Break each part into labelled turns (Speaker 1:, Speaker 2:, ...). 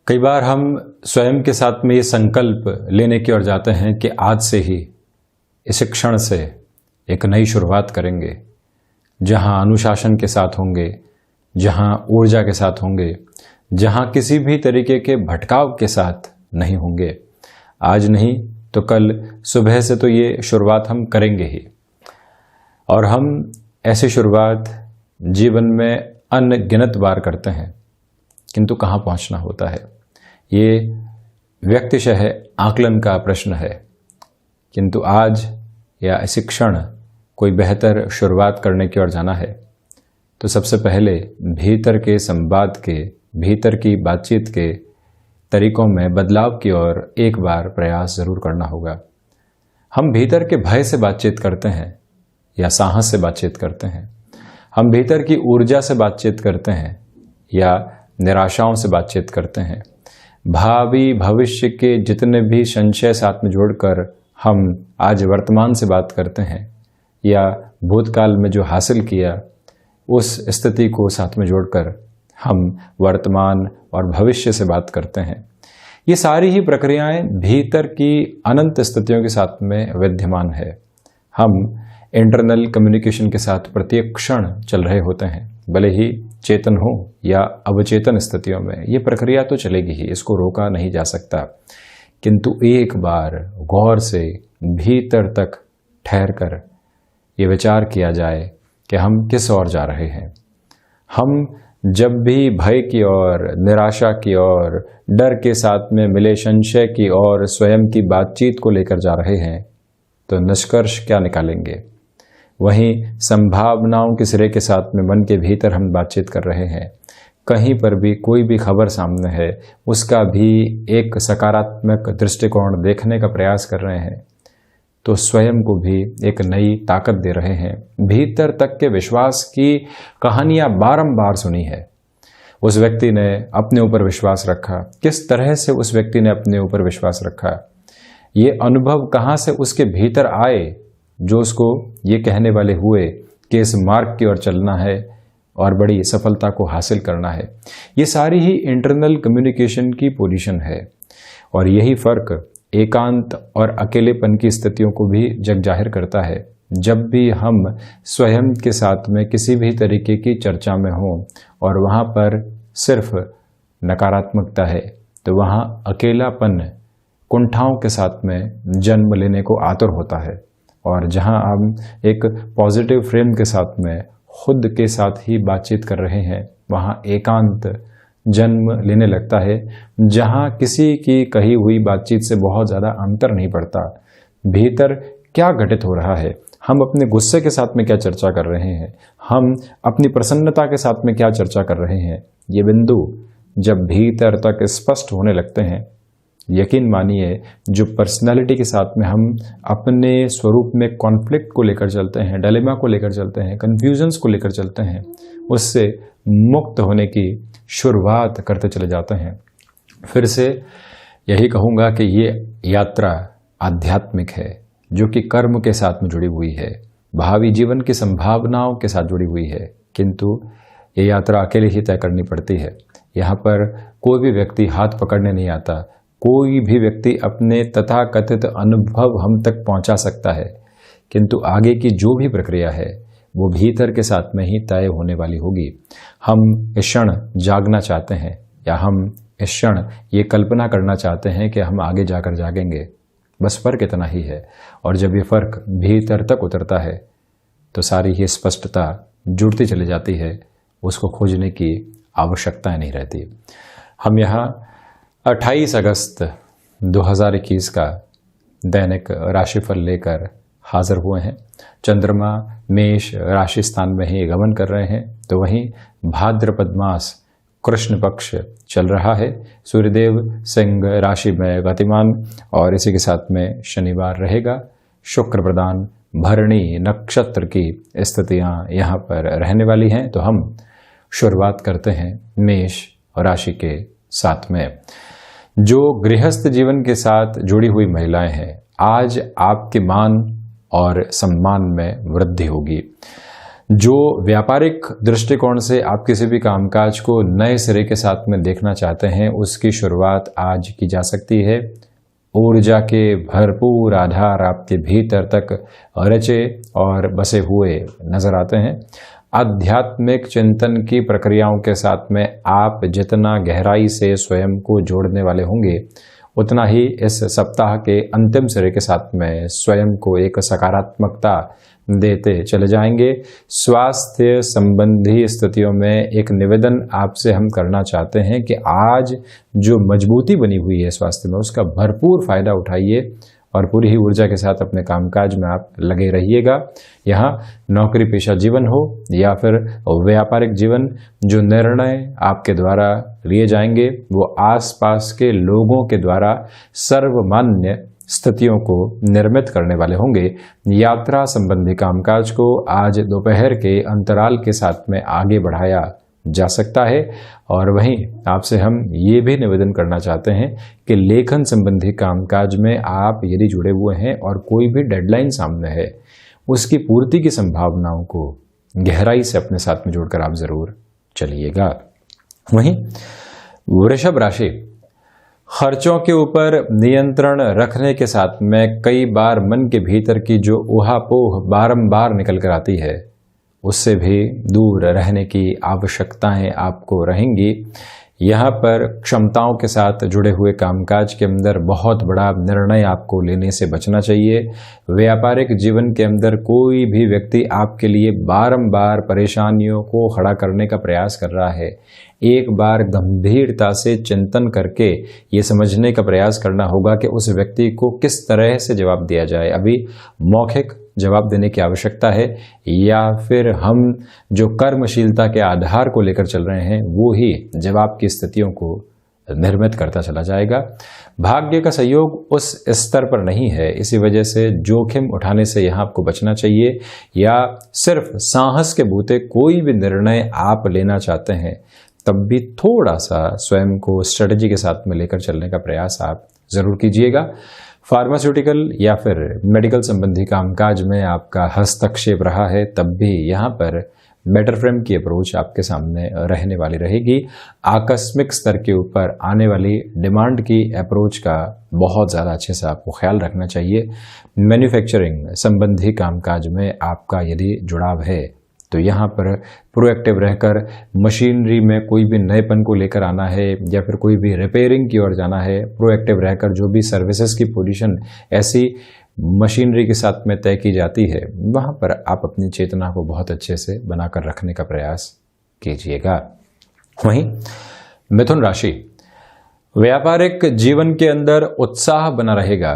Speaker 1: कई बार हम स्वयं के साथ में ये संकल्प लेने की ओर जाते हैं कि आज से ही इस क्षण से एक नई शुरुआत करेंगे, जहां अनुशासन के साथ होंगे, जहां ऊर्जा के साथ होंगे, जहां किसी भी तरीके के भटकाव के साथ नहीं होंगे। आज नहीं तो कल सुबह से तो ये शुरुआत हम करेंगे ही। और हम ऐसी शुरुआत जीवन में अनगिनत बार करते हैं, किंतु कहाँ पहुंचना होता है ये व्यक्तिशः आकलन का प्रश्न है। किंतु आज या इसी क्षण कोई बेहतर शुरुआत करने की ओर जाना है तो सबसे पहले भीतर के संवाद के, भीतर की बातचीत के तरीकों में बदलाव की ओर एक बार प्रयास जरूर करना होगा। हम भीतर के भय से बातचीत करते हैं या साहस से बातचीत करते हैं, हम भीतर की ऊर्जा से बातचीत करते हैं या निराशाओं से बातचीत करते हैं। भावी भविष्य के जितने भी संशय साथ में जोड़कर हम आज वर्तमान से बात करते हैं या भूतकाल में जो हासिल किया उस स्थिति को साथ में जोड़कर हम वर्तमान और भविष्य से बात करते हैं। ये सारी ही प्रक्रियाएं भीतर की अनंत स्थितियों के साथ में विद्यमान है। हम इंटरनल कम्युनिकेशन के साथ प्रत्येक क्षण चल रहे होते हैं, भले ही चेतन हो या अवचेतन स्थितियों में ये प्रक्रिया तो चलेगी ही, इसको रोका नहीं जा सकता। किंतु एक बार गौर से भीतर तक ठहर कर ये विचार किया जाए कि हम किस ओर जा रहे हैं। हम जब भी भय की ओर, निराशा की ओर, डर के साथ में मिले संशय की ओर स्वयं की बातचीत को लेकर जा रहे हैं तो निष्कर्ष क्या निकालेंगे? वहीं संभावनाओं के सिरे के साथ में मन के भीतर हम बातचीत कर रहे हैं। कहीं पर भी कोई भी खबर सामने है उसका भी एक सकारात्मक दृष्टिकोण देखने का प्रयास कर रहे हैं तो स्वयं को भी एक नई ताकत दे रहे हैं। भीतर तक के विश्वास की कहानियां बारंबार सुनी है। उस व्यक्ति ने अपने ऊपर विश्वास रखा, किस तरह से उस व्यक्ति ने अपने ऊपर विश्वास रखा, ये अनुभव कहाँ से उसके भीतर आए जो उसको ये कहने वाले हुए कि इस मार्ग की ओर चलना है और बड़ी सफलता को हासिल करना है। ये सारी ही इंटरनल कम्युनिकेशन की पोजीशन है और यही फर्क एकांत और अकेलेपन की स्थितियों को भी जग जाहिर करता है। जब भी हम स्वयं के साथ में किसी भी तरीके की चर्चा में हों और वहाँ पर सिर्फ नकारात्मकता है तो वहाँ अकेलापन कुंठाओं के साथ में जन्म लेने को आतुर होता है। और जहाँ हम एक पॉजिटिव फ्रेम के साथ में खुद के साथ ही बातचीत कर रहे हैं वहाँ एकांत जन्म लेने लगता है, जहाँ किसी की कही हुई बातचीत से बहुत ज़्यादा अंतर नहीं पड़ता। भीतर क्या घटित हो रहा है, हम अपने गुस्से के साथ में क्या चर्चा कर रहे हैं, हम अपनी प्रसन्नता के साथ में क्या चर्चा कर रहे हैं, ये बिंदु जब भीतर तक स्पष्ट होने लगते हैं, यकीन मानिए जो पर्सनालिटी के साथ में हम अपने स्वरूप में कॉन्फ्लिक्ट को लेकर चलते हैं, डिलेमा को लेकर चलते हैं, कन्फ्यूजन्स को लेकर चलते हैं, उससे मुक्त होने की शुरुआत करते चले जाते हैं। फिर से यही कहूँगा कि ये यात्रा आध्यात्मिक है जो कि कर्म के साथ में जुड़ी हुई है, भावी जीवन की संभावनाओं के साथ जुड़ी हुई है। किंतु ये यात्रा अकेले ही तय करनी पड़ती है। यहाँ पर कोई भी व्यक्ति हाथ पकड़ने नहीं आता, कोई भी व्यक्ति अपने तथाकथित अनुभव हम तक पहुंचा सकता है, किंतु आगे की जो भी प्रक्रिया है वो भीतर के साथ में ही तय होने वाली होगी। हम इस क्षण जागना चाहते हैं या हम इस क्षण ये कल्पना करना चाहते हैं कि हम आगे जाकर जागेंगे, बस फर्क इतना ही है। और जब ये फर्क भीतर तक उतरता है तो सारी ही स्पष्टता जुड़ती चली जाती है, उसको खोजने की आवश्यकता नहीं रहती। हम यहाँ 28 अगस्त 2021 का दैनिक राशिफल लेकर हाजिर हुए हैं। चंद्रमा मेष राशि स्थान में ही गमन कर रहे हैं, तो वहीं भाद्रपद मास कृष्ण पक्ष चल रहा है। सूर्यदेव सिंह राशि में गतिमान और इसी के साथ में शनिवार रहेगा। शुक्र प्रदान भरणी नक्षत्र की स्थितियां यहाँ पर रहने वाली हैं। तो हम शुरुआत करते हैं मेष राशि के साथ में। जो गृहस्थ जीवन के साथ जुड़ी हुई महिलाएं हैं, आज आपके मान और सम्मान में वृद्धि होगी। जो व्यापारिक दृष्टिकोण से आप किसी भी कामकाज को नए सिरे के साथ में देखना चाहते हैं, उसकी शुरुआत आज की जा सकती है। ऊर्जा के भरपूर आधार आपके भीतर तक रचे और बसे हुए नजर आते हैं। आध्यात्मिक चिंतन की प्रक्रियाओं के साथ में आप जितना गहराई से स्वयं को जोड़ने वाले होंगे, उतना ही इस सप्ताह के अंतिम सिरे के साथ में स्वयं को एक सकारात्मकता देते चले जाएंगे। स्वास्थ्य संबंधी स्थितियों में एक निवेदन आपसे हम करना चाहते हैं कि आज जो मजबूती बनी हुई है स्वास्थ्य में, उसका भरपूर फायदा उठाइए और पूरी ही ऊर्जा के साथ अपने कामकाज में आप लगे रहिएगा। यहाँ नौकरी पेशा जीवन हो या फिर व्यापारिक जीवन, जो निर्णय आपके द्वारा लिए जाएंगे वो आसपास के लोगों के द्वारा सर्वमान्य स्थितियों को निर्मित करने वाले होंगे। यात्रा संबंधी कामकाज को आज दोपहर के अंतराल के साथ में आगे बढ़ाया जा सकता है। और वहीं आपसे हम ये भी निवेदन करना चाहते हैं कि लेखन संबंधी कामकाज में आप यदि जुड़े हुए हैं और कोई भी डेडलाइन सामने है, उसकी पूर्ति की संभावनाओं को गहराई से अपने साथ में जोड़कर आप जरूर चलिएगा। वहीं वृषभ राशि, खर्चों के ऊपर नियंत्रण रखने के साथ में कई बार मन के भीतर की जो ऊहापोह बारंबार निकल कर आती है, उससे भी दूर रहने की आवश्यकताएं आपको रहेंगी। यहाँ पर क्षमताओं के साथ जुड़े हुए कामकाज के अंदर बहुत बड़ा निर्णय आपको लेने से बचना चाहिए। व्यापारिक जीवन के अंदर कोई भी व्यक्ति आपके लिए बारंबार परेशानियों को खड़ा करने का प्रयास कर रहा है। एक बार गंभीरता से चिंतन करके ये समझने का प्रयास करना होगा कि उस व्यक्ति को किस तरह से जवाब दिया जाए। अभी मौखिक जवाब देने की आवश्यकता है या फिर हम जो कर्मशीलता के आधार को लेकर चल रहे हैं वो ही जवाब की स्थितियों को निर्मित करता चला जाएगा। भाग्य का सहयोग उस स्तर पर नहीं है, इसी वजह से जोखिम उठाने से यहाँ आपको बचना चाहिए। या सिर्फ साहस के बूते कोई भी निर्णय आप लेना चाहते हैं, तब भी थोड़ा सा स्वयं को स्ट्रेटजी के साथ में लेकर चलने का प्रयास आप जरूर कीजिएगा। फार्मास्यूटिकल या फिर मेडिकल संबंधी कामकाज में आपका हस्तक्षेप रहा है, तब भी यहाँ पर बेटर फ्रेम की अप्रोच आपके सामने रहने वाली रहेगी। आकस्मिक स्तर के ऊपर आने वाली डिमांड की अप्रोच का बहुत ज़्यादा अच्छे से आपको ख्याल रखना चाहिए। मैन्युफैक्चरिंग संबंधी कामकाज में आपका यदि जुड़ाव है तो यहाँ पर प्रोएक्टिव रहकर मशीनरी में कोई भी नएपन को लेकर आना है या फिर कोई भी रिपेयरिंग की ओर जाना है, प्रोएक्टिव रहकर जो भी सर्विसेज की पोजीशन ऐसी मशीनरी के साथ में तय की जाती है, वहाँ पर आप अपनी चेतना को बहुत अच्छे से बनाकर रखने का प्रयास कीजिएगा। वहीं मिथुन राशि, व्यापारिक जीवन के अंदर उत्साह बना रहेगा,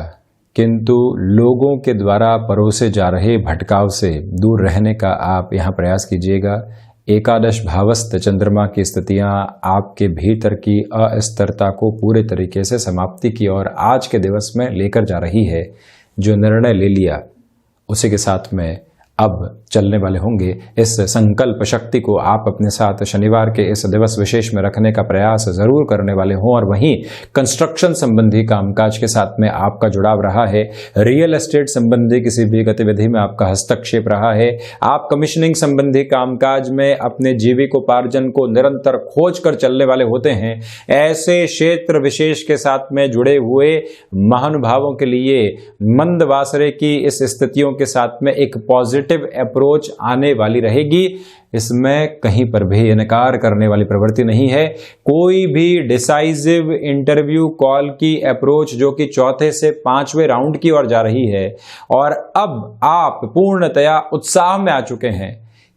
Speaker 1: किंतु लोगों के द्वारा परोसे जा रहे भटकाव से दूर रहने का आप यहाँ प्रयास कीजिएगा। एकादश भावस्थ चंद्रमा की स्थितियाँ आपके भीतर की अस्थिरता को पूरे तरीके से समाप्ति की ओर आज के दिवस में लेकर जा रही है। जो निर्णय ले लिया उसी के साथ में अब चलने वाले होंगे। इस संकल्प शक्ति को आप अपने साथ शनिवार के इस दिवस विशेष में रखने का प्रयास जरूर करने वाले हों। और वहीं कंस्ट्रक्शन संबंधी कामकाज के साथ में आपका जुड़ाव रहा है, रियल एस्टेट संबंधी किसी भी गतिविधि में आपका हस्तक्षेप रहा है, आप कमीशनिंग संबंधी कामकाज में अपने जीविकोपार्जन को निरंतर खोज कर चलने वाले होते हैं, ऐसे क्षेत्र विशेष के साथ में जुड़े हुए महानुभावों के लिए मंदवासरे की इस स्थितियों के साथ में एक पॉजिटिव अप्रोच आने वाली रहेगी। इसमें कहीं पर भी इनकार करने वाली प्रवृत्ति नहीं है। कोई भी डिसाइसिव इंटरव्यू कॉल की अप्रोच जो कि चौथे से 5वें राउंड की ओर जा रही है, और अब आप पूर्णतया उत्साह में आ चुके हैं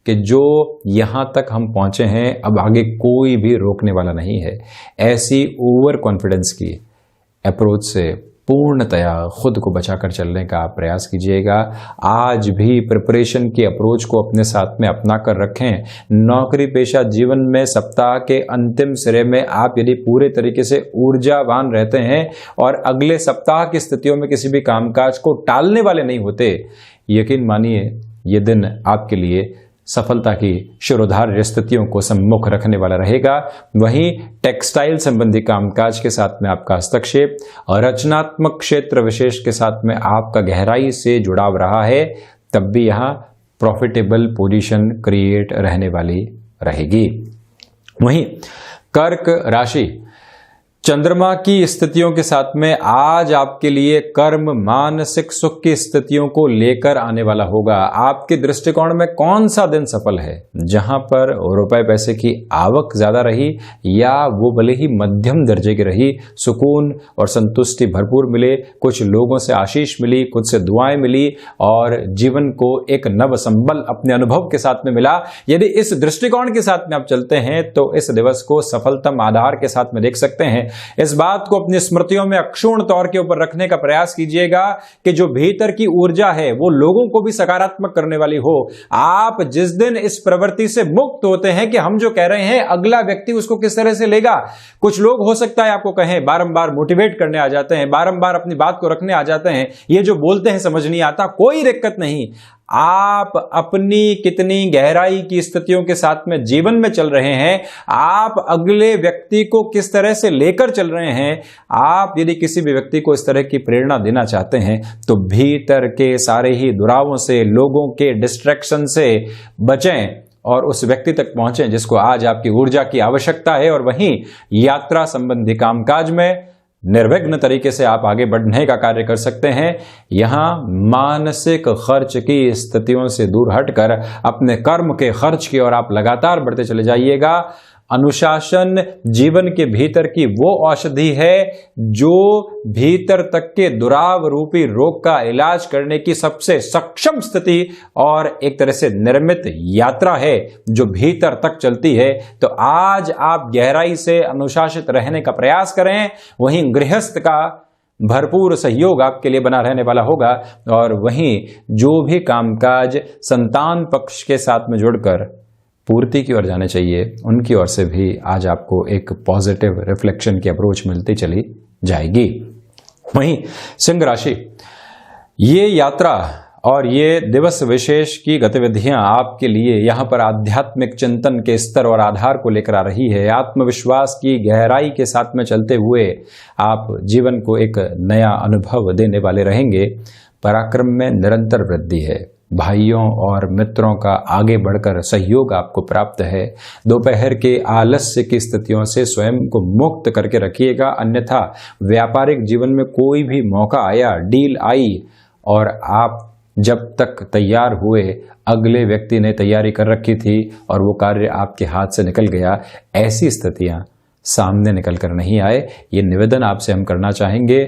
Speaker 1: कि जो यहां तक हम पहुंचे हैं अब आगे कोई भी रोकने वाला नहीं है। ऐसी ओवर कॉन्फिडेंस की अप्रोच से पूर्णतया खुद को बचाकर चलने का प्रयास कीजिएगा। आज भी प्रिपरेशन की अप्रोच को अपने साथ में अपना कर रखें। नौकरी पेशा जीवन में सप्ताह के अंतिम सिरे में आप यदि पूरे तरीके से ऊर्जावान रहते हैं और अगले सप्ताह की स्थितियों में किसी भी कामकाज को टालने वाले नहीं होते, यकीन मानिए ये दिन आपके लिए सफलता की शिरोधार्य स्थितियों को सम्मुख रखने वाला रहेगा। वहीं टेक्सटाइल संबंधी कामकाज के साथ में आपका हस्तक्षेप और रचनात्मक क्षेत्र विशेष के साथ में आपका गहराई से जुड़ाव रहा है, तब भी यहाँ प्रॉफिटेबल पोजीशन क्रिएट रहने वाली रहेगी। वहीं कर्क राशि, चंद्रमा की स्थितियों के साथ में आज आपके लिए कर्म मानसिक सुख की स्थितियों को लेकर आने वाला होगा। आपके दृष्टिकोण में कौन सा दिन सफल है जहां पर रुपए पैसे की आवक ज्यादा रही या वो भले ही मध्यम दर्जे की रही, सुकून और संतुष्टि भरपूर मिले, कुछ लोगों से आशीष मिली, कुछ से दुआएं मिली और जीवन को एक नव संबल अपने अनुभव के साथ में मिला। यदि इस दृष्टिकोण के साथ में आप चलते हैं तो इस दिवस को सफलतम आधार के साथ में देख सकते हैं। इस बात को अपनी स्मृतियों में अक्षुण्ण तौर के ऊपर रखने का प्रयास कीजिएगा कि जो भीतर की ऊर्जा है वो लोगों को भी सकारात्मक करने वाली हो। आप जिस दिन इस प्रवृत्ति से मुक्त होते हैं कि हम जो कह रहे हैं अगला व्यक्ति उसको किस तरह से लेगा, कुछ लोग हो सकता है आपको कहें, बारंबार मोटिवेट करने आ जाते हैं, बारंबार अपनी बात को रखने आ जाते हैं, ये जो बोलते हैं समझ नहीं आता, कोई दिक्कत नहीं। आप अपनी कितनी गहराई की स्थितियों के साथ में जीवन में चल रहे हैं, आप अगले व्यक्ति को किस तरह से लेकर चल रहे हैं, आप यदि किसी भी व्यक्ति को इस तरह की प्रेरणा देना चाहते हैं तो भीतर के सारे ही दुरावों से, लोगों के डिस्ट्रैक्शन से बचें और उस व्यक्ति तक पहुंचें जिसको आज आपकी ऊर्जा की आवश्यकता है। और वहीं यात्रा संबंधी कामकाज में निर्विघ्न तरीके से आप आगे बढ़ने का कार्य कर सकते हैं। यहां मानसिक खर्च की स्थितियों से दूर हटकर अपने कर्म के खर्च की ओर आप लगातार बढ़ते चले जाइएगा। अनुशासन जीवन के भीतर की वो औषधि है जो भीतर तक के दुराव रूपी रोग का इलाज करने की सबसे सक्षम स्थिति और एक तरह से निर्मित यात्रा है जो भीतर तक चलती है। तो आज आप गहराई से अनुशासित रहने का प्रयास करें। वहीं गृहस्थ का भरपूर सहयोग आपके लिए बना रहने वाला होगा और वहीं जो भी कामकाज संतान पक्ष के साथ में जुड़कर पूर्ति की ओर जाने चाहिए उनकी ओर से भी आज आपको एक पॉजिटिव रिफ्लेक्शन की अप्रोच मिलती चली जाएगी। वहीं सिंह राशि, ये यात्रा और ये दिवस विशेष की गतिविधियां आपके लिए यहां पर आध्यात्मिक चिंतन के स्तर और आधार को लेकर आ रही है। आत्मविश्वास की गहराई के साथ में चलते हुए आप जीवन को एक नया अनुभव देने वाले रहेंगे। पराक्रम में निरंतर वृद्धि है। भाइयों और मित्रों का आगे बढ़कर सहयोग आपको प्राप्त है। दोपहर के आलस्य की स्थितियों से स्वयं को मुक्त करके रखिएगा, अन्यथा व्यापारिक जीवन में कोई भी मौका आया, डील आई और आप जब तक तैयार हुए अगले व्यक्ति ने तैयारी कर रखी थी और वो कार्य आपके हाथ से निकल गया, ऐसी स्थितियां सामने निकल कर नहीं आए, ये निवेदन आपसे हम करना चाहेंगे।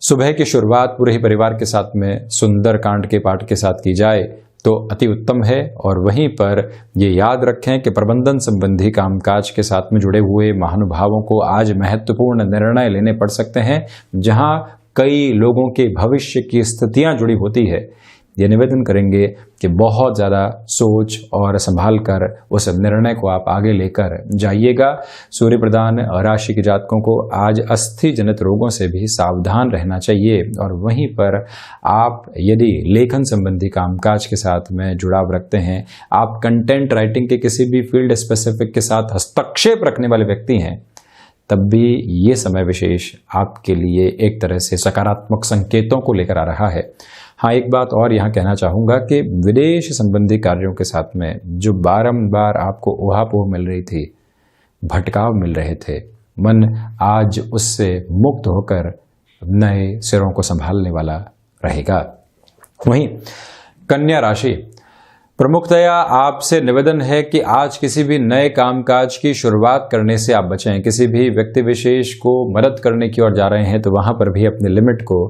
Speaker 1: सुबह की शुरुआत पूरे ही परिवार के साथ में सुंदर कांड के पाठ के साथ की जाए तो अति उत्तम है। और वहीं पर ये याद रखें कि प्रबंधन संबंधी कामकाज के साथ में जुड़े हुए महानुभावों को आज महत्वपूर्ण निर्णय लेने पड़ सकते हैं जहां कई लोगों के भविष्य की स्थितियां जुड़ी होती है। ये निवेदन करेंगे कि बहुत ज़्यादा सोच और संभाल कर उस निर्णय को आप आगे लेकर जाइएगा। सूर्य प्रधान राशि के जातकों को आज अस्थि जनित रोगों से भी सावधान रहना चाहिए। और वहीं पर आप यदि लेखन संबंधी कामकाज के साथ में जुड़ाव रखते हैं, आप कंटेंट राइटिंग के किसी भी फील्ड स्पेसिफिक के साथ हस्तक्षेप रखने वाले व्यक्ति हैं, तब भी ये समय विशेष आपके लिए एक तरह से सकारात्मक संकेतों को लेकर आ रहा है। हाँ, एक बात और यहाँ कहना चाहूँगा कि विदेश संबंधी कार्यों के साथ में जो बारंबार आपको उहापोह मिल रही थी, भटकाव मिल रहे थे, मन आज उससे मुक्त होकर नए सिरों को संभालने वाला रहेगा। वहीं कन्या राशि, प्रमुखतया आपसे निवेदन है कि आज किसी भी नए कामकाज की शुरुआत करने से आप बचें। किसी भी व्यक्ति विशेष को मदद करने की ओर जा रहे हैं तो वहां पर भी अपने लिमिट को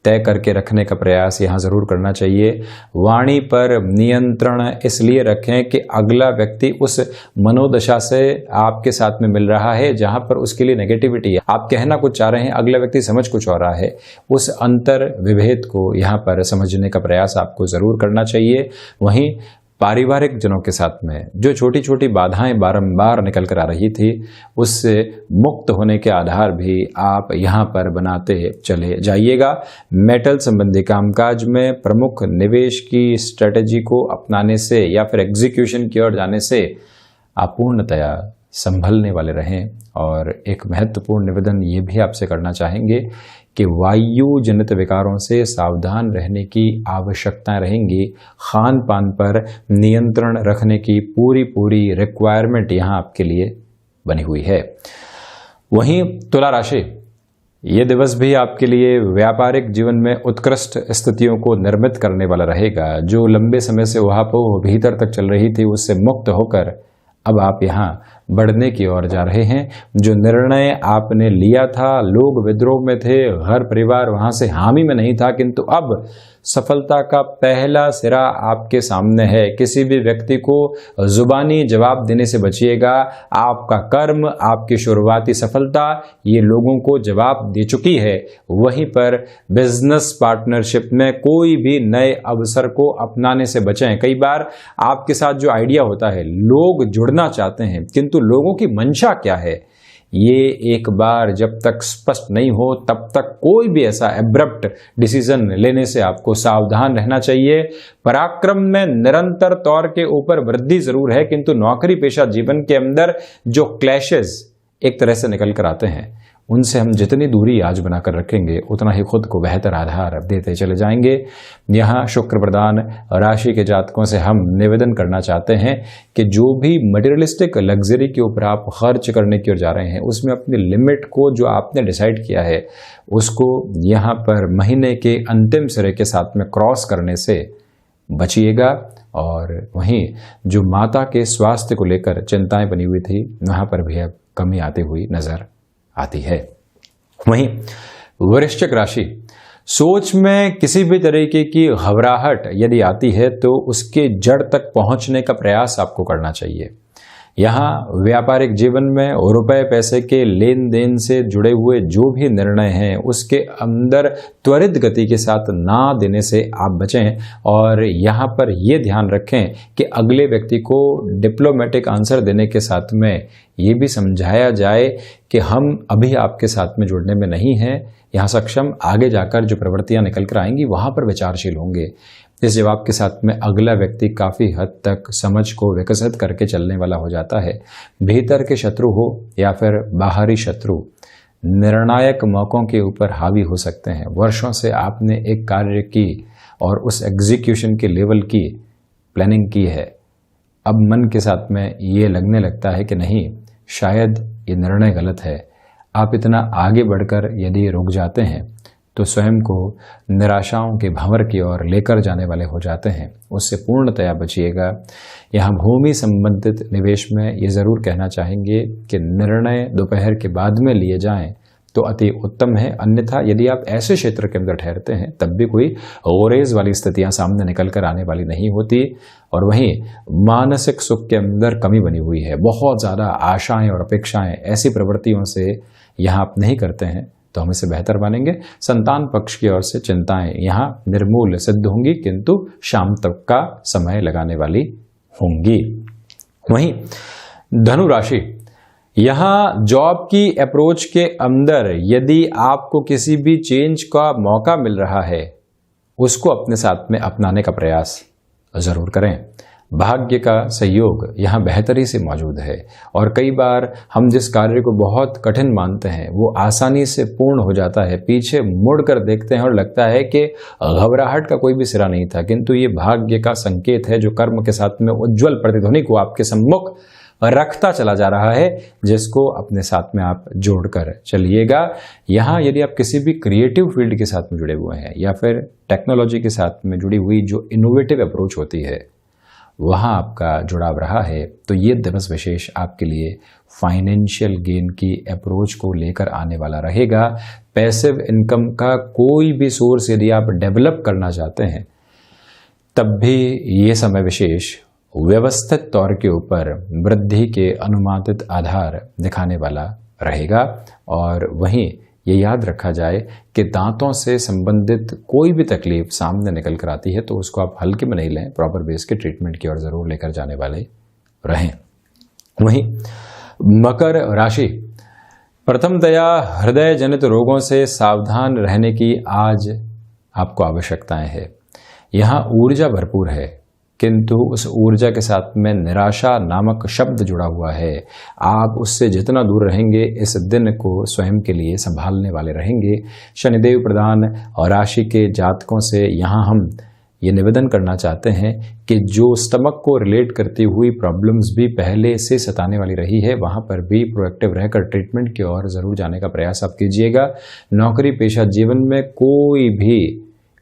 Speaker 1: तय करके रखने का प्रयास यहाँ जरूर करना चाहिए। वाणी पर नियंत्रण इसलिए रखें कि अगला व्यक्ति उस मनोदशा से आपके साथ में मिल रहा है जहाँ पर उसके लिए नेगेटिविटी है। आप कहना कुछ चाह रहे हैं, अगला व्यक्ति समझ कुछ हो रहा है। उस अंतर विभेद को यहाँ पर समझने का प्रयास आपको जरूर करना चाहिए। वहीं पारिवारिक जनों के साथ में जो छोटी छोटी बाधाएं बारंबार निकल कर आ रही थी, उससे मुक्त होने के आधार भी आप यहाँ पर बनाते चले जाइएगा। मेटल संबंधी कामकाज में प्रमुख निवेश की स्ट्रेटेजी को अपनाने से या फिर एग्जीक्यूशन की ओर जाने से आप पूर्णतया संभलने वाले रहें। और एक महत्वपूर्ण निवेदन ये भी आपसे करना चाहेंगे कि वायु जनित विकारों से सावधान रहने की आवश्यकताएं रहेंगी। खान पान पर नियंत्रण रखने की पूरी रिक्वायरमेंट यहाँ आपके लिए बनी हुई है। वहीं तुला राशि, ये दिवस भी आपके लिए व्यापारिक जीवन में उत्कृष्ट स्थितियों को निर्मित करने वाला रहेगा। जो लंबे समय से वहां भीतर तक चल रही थी उससे मुक्त होकर अब आप यहाँ बढ़ने की ओर जा रहे हैं। जो निर्णय आपने लिया था, लोग विद्रोह में थे, घर परिवार वहां से हामी में नहीं था, किंतु अब सफलता का पहला सिरा आपके सामने है। किसी भी व्यक्ति को जुबानी जवाब देने से बचिएगा। आपका कर्म, आपकी शुरुआती सफलता ये लोगों को जवाब दे चुकी है। वहीं पर बिजनेस पार्टनरशिप में कोई भी नए अवसर को अपनाने से बचें। कई बार आपके साथ जो आइडिया होता है, लोग जुड़ना चाहते हैं, किंतु लोगों की मंशा क्या है, ये एक बार जब तक स्पष्ट नहीं हो तब तक कोई भी ऐसा एब्रप्ट डिसीजन लेने से आपको सावधान रहना चाहिए। पराक्रम में निरंतर तौर के ऊपर वृद्धि जरूर है, किंतु नौकरी पेशा जीवन के अंदर जो क्लैशेस एक तरह से निकल कर आते हैं, उनसे हम जितनी दूरी आज बनाकर रखेंगे उतना ही खुद को बेहतर आधार देते चले जाएंगे। यहाँ शुक्र प्रधान राशि के जातकों से हम निवेदन करना चाहते हैं कि जो भी मटेरियलिस्टिक लग्जरी के ऊपर आप खर्च करने की ओर जा रहे हैं, उसमें अपनी लिमिट को जो आपने डिसाइड किया है उसको यहाँ पर महीने के अंतिम सिरे के साथ में क्रॉस करने से बचिएगा। और वहीं जो माता के स्वास्थ्य को लेकर चिंताएं बनी हुई थी, वहां पर भी अब कमी आती हुई नजर आती है। वहीं वृश्चिक राशि, सोच में किसी भी तरीके की घबराहट यदि आती है तो उसके जड़ तक पहुंचने का प्रयास आपको करना चाहिए। यहाँ व्यापारिक जीवन में रुपए पैसे के लेन देन से जुड़े हुए जो भी निर्णय हैं उसके अंदर त्वरित गति के साथ ना देने से आप बचें। और यहाँ पर ये ध्यान रखें कि अगले व्यक्ति को डिप्लोमेटिक आंसर देने के साथ में ये भी समझाया जाए कि हम अभी आपके साथ में जुड़ने में नहीं हैं। यहाँ सक्षम आगे जाकर जो प्रवृत्तियां निकल कर आएंगी वहां पर विचारशील होंगे। इस जवाब के साथ में अगला व्यक्ति काफी हद तक समझ को विकसित करके चलने वाला हो जाता है। भीतर के शत्रु हो या फिर बाहरी शत्रु, निर्णायक मौकों के ऊपर हावी हो सकते हैं। वर्षों से आपने एक कार्य की और उस एग्जीक्यूशन के लेवल की प्लानिंग की है, अब मन के साथ में ये लगने लगता है कि नहीं, शायद ये निर्णय गलत है। आप इतना आगे बढ़कर यदि रुक जाते हैं तो स्वयं को निराशाओं के भंवर की ओर लेकर जाने वाले हो जाते हैं, उससे पूर्णतया बचिएगा। यहाँ भूमि संबंधित निवेश में ये जरूर कहना चाहेंगे कि निर्णय दोपहर के बाद में लिए जाएं तो अति उत्तम है। अन्यथा यदि आप ऐसे क्षेत्र के अंदर ठहरते हैं तब भी कोई ओरेज वाली स्थितियां सामने निकल कर आने वाली नहीं होती। और वहीं मानसिक सुख के अंदर कमी बनी हुई है। बहुत ज़्यादा आशाएं और अपेक्षाएं, ऐसी प्रवृत्तियों से यहाँ आप नहीं करते हैं तो हम इसे बेहतर मानेंगे। संतान पक्ष की ओर से चिंताएं यहाँ निर्मूल सिद्ध होंगी, किंतु शाम तक का समय लगाने वाली होंगी। वहीं धनु राशि, यहाँ जॉब की अप्रोच के अंदर यदि आपको किसी भी चेंज का मौका मिल रहा है, उसको अपने साथ में अपनाने का प्रयास जरूर करें। भाग्य का सहयोग यहाँ बेहतरी से मौजूद है और कई बार हम जिस कार्य को बहुत कठिन मानते हैं वो आसानी से पूर्ण हो जाता है। पीछे मुड़कर देखते हैं और लगता है कि घबराहट का कोई भी सिरा नहीं था, किंतु ये भाग्य का संकेत है जो कर्म के साथ में उज्जवल प्रतिध्वनि को आपके सम्मुख रखता चला जा रहा है, जिसको अपने साथ में आप जोड़कर चलिएगा। यहाँ यदि आप किसी भी क्रिएटिव फील्ड के साथ में जुड़े हुए हैं या फिर टेक्नोलॉजी के साथ में जुड़ी हुई जो इनोवेटिव अप्रोच होती है वहाँ आपका जुड़ाव रहा है, तो ये दिवस विशेष आपके लिए फाइनेंशियल गेन की अप्रोच को लेकर आने वाला रहेगा। पैसिव इनकम का कोई भी सोर्स यदि आप डेवलप करना चाहते हैं तब भी ये समय विशेष व्यवस्थित तौर के ऊपर वृद्धि के अनुमानित आधार दिखाने वाला रहेगा। और वहीं ये याद रखा जाए कि दांतों से संबंधित कोई भी तकलीफ सामने निकल कर आती है तो उसको आप हल्के में नहीं लें, प्रॉपर बेस के ट्रीटमेंट की ओर जरूर लेकर जाने वाले रहें। वहीं मकर राशि, प्रथमतया हृदय जनित रोगों से सावधान रहने की आज आपको आवश्यकताएं है। यहाँ ऊर्जा भरपूर है, किंतु उस ऊर्जा के साथ में निराशा नामक शब्द जुड़ा हुआ है। आप उससे जितना दूर रहेंगे, इस दिन को स्वयं के लिए संभालने वाले रहेंगे। शनिदेव प्रधान और राशि के जातकों से यहाँ हम ये निवेदन करना चाहते हैं कि जो स्टमक को रिलेट करती हुई प्रॉब्लम्स भी पहले से सताने वाली रही है, वहाँ पर भी प्रोएक्टिव रहकर ट्रीटमेंट की ओर ज़रूर जाने का प्रयास आप कीजिएगा। नौकरी पेशा जीवन में कोई भी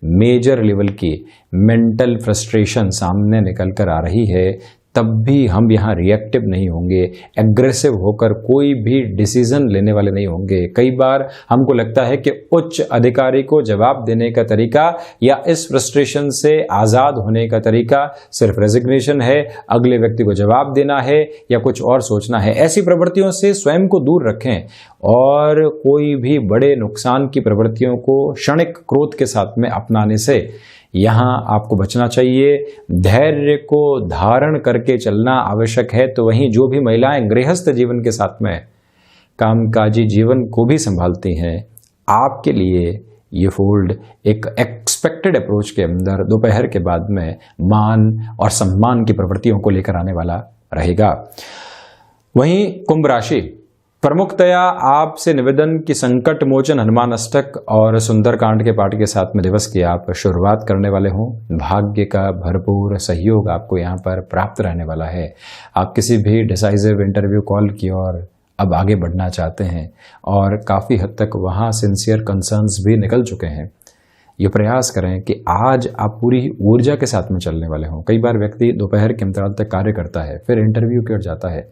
Speaker 1: मेजर लेवल की मेंटल फ्रस्ट्रेशन सामने निकल कर आ रही है, तब भी हम यहाँ रिएक्टिव नहीं होंगे, एग्रेसिव होकर कोई भी डिसीजन लेने वाले नहीं होंगे। कई बार हमको लगता है कि उच्च अधिकारी को जवाब देने का तरीका या इस फ्रस्ट्रेशन से आज़ाद होने का तरीका सिर्फ रेजिग्नेशन है, अगले व्यक्ति को जवाब देना है या कुछ और सोचना है। ऐसी प्रवृत्तियों से स्वयं को दूर रखें और कोई भी बड़े नुकसान की प्रवृत्तियों को क्षणिक क्रोध के साथ में अपनाने से यहाँ आपको बचना चाहिए। धैर्य को धारण करके चलना आवश्यक है। तो वहीं जो भी महिलाएं गृहस्थ जीवन के साथ में कामकाजी जीवन को भी संभालती हैं, आपके लिए ये फोल्ड एक एक्सपेक्टेड अप्रोच के अंदर दोपहर के बाद में मान और सम्मान की प्रवृत्तियों को लेकर आने वाला रहेगा। वहीं कुंभ राशि, प्रमुखतया आपसे निवेदन कि संकट मोचन हनुमान अष्टक और सुंदरकांड के पाठ के साथ में दिवस की आप शुरुआत करने वाले हों। भाग्य का भरपूर सहयोग आपको यहाँ पर प्राप्त रहने वाला है। आप किसी भी डिसाइसिव इंटरव्यू कॉल की ओर अब आगे बढ़ना चाहते हैं और काफ़ी हद तक वहाँ सिंसियर कंसर्न्स भी निकल चुके हैं। ये प्रयास करें कि आज आप पूरी ऊर्जा के साथ में चलने वाले हों। कई बार व्यक्ति दोपहर के अंतराल तक कार्य करता है, फिर इंटरव्यू की ओर जाता है,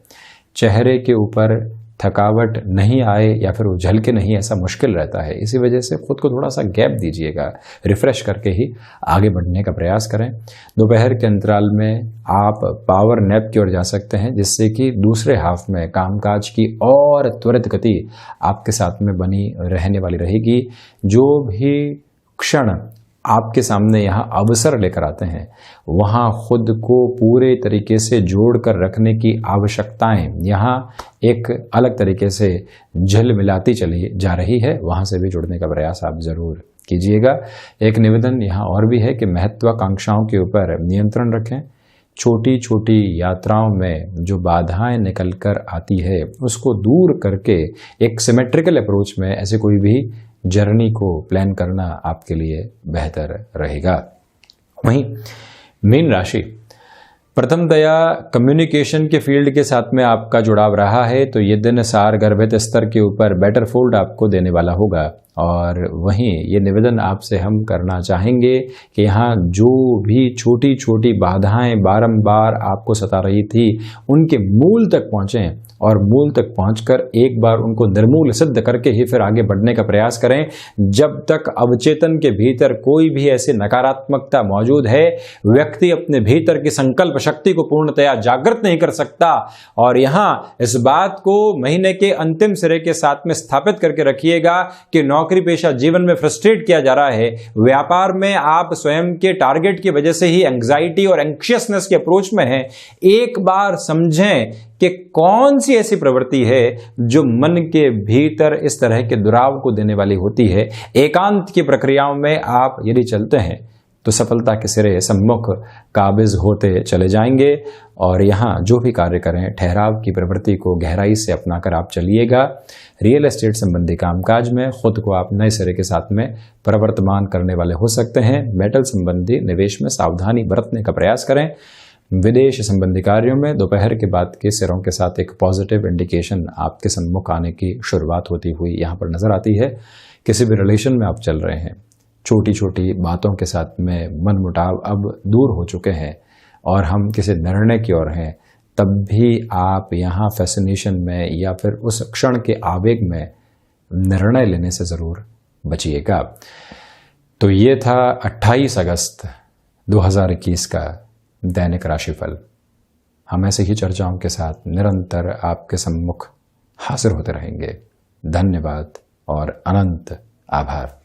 Speaker 1: चेहरे के ऊपर थकावट नहीं आए या फिर उछल के नहीं, ऐसा मुश्किल रहता है। इसी वजह से खुद को थोड़ा सा गैप दीजिएगा, रिफ्रेश करके ही आगे बढ़ने का प्रयास करें। दोपहर के अंतराल में आप पावर नैप की ओर जा सकते हैं, जिससे कि दूसरे हाफ में कामकाज की और त्वरित गति आपके साथ में बनी रहने वाली रहेगी। जो भी क्षण आपके सामने यहाँ अवसर लेकर आते हैं, वहाँ खुद को पूरे तरीके से जोड़ कर रखने की आवश्यकताएं यहाँ एक अलग तरीके से झिलमिलाती चली जा रही है। वहाँ से भी जुड़ने का प्रयास आप जरूर कीजिएगा। एक निवेदन यहाँ और भी है कि महत्वाकांक्षाओं के ऊपर नियंत्रण रखें। छोटी छोटी यात्राओं में जो बाधाएं निकल कर आती है, उसको दूर करके एक सिमेट्रिकल अप्रोच में ऐसे कोई भी जर्नी को प्लान करना आपके लिए बेहतर रहेगा। वहीं मीन राशि, प्रथमतया कम्युनिकेशन के फील्ड के साथ में आपका जुड़ाव रहा है, तो ये दिन सार गर्भित स्तर के ऊपर बेटर फोल्ड आपको देने वाला होगा। और वहीं ये निवेदन आपसे हम करना चाहेंगे कि यहाँ जो भी छोटी छोटी बाधाएं बारंबार आपको सता रही थी, उनके मूल तक पहुँचें और मूल तक पहुंचकर एक बार उनको निर्मूल सिद्ध करके ही फिर आगे बढ़ने का प्रयास करें। जब तक अवचेतन के भीतर कोई भी ऐसी नकारात्मकता मौजूद है, व्यक्ति अपने भीतर की संकल्प शक्ति को पूर्णतया जागृत नहीं कर सकता। और यहाँ इस बात को महीने के अंतिम सिरे के साथ में स्थापित करके रखिएगा कि नौकरी पेशा जीवन में फ्रस्ट्रेट किया जा रहा है, व्यापार में आप स्वयं के टारगेट की वजह से ही एंग्जाइटी और एंक्शियसनेस के अप्रोच में हैं। एक बार समझें कि कौन सी ऐसी प्रवृत्ति है जो मन के भीतर इस तरह के दुराव को देने वाली होती है। एकांत की प्रक्रियाओं में आप यदि चलते हैं तो सफलता के सिरे सम्मुख काबिज होते चले जाएंगे। और यहाँ जो भी कार्य करें, ठहराव की प्रवृत्ति को गहराई से अपनाकर आप चलिएगा। रियल एस्टेट संबंधी कामकाज में खुद को आप नए सिरे के साथ में प्रवर्तमान करने वाले हो सकते हैं। मेटल संबंधी निवेश में सावधानी बरतने का प्रयास करें। विदेश संबंधी कार्यों में दोपहर के बाद के सिरों के साथ एक पॉजिटिव इंडिकेशन आपके सम्मुख आने की शुरुआत होती हुई यहाँ पर नजर आती है। किसी भी रिलेशन में आप चल रहे हैं, छोटी छोटी बातों के साथ में मनमुटाव अब दूर हो चुके हैं और हम किसी निर्णय की ओर हैं, तब भी आप यहाँ फैसिनेशन में या फिर उस क्षण के आवेग में निर्णय लेने से ज़रूर बचिएगा। तो ये था 28 अगस्त 2021 का दैनिक राशिफल। हम ऐसे ही चर्चाओं के साथ निरंतर आपके सम्मुख हाजिर होते रहेंगे। धन्यवाद और अनंत आभार।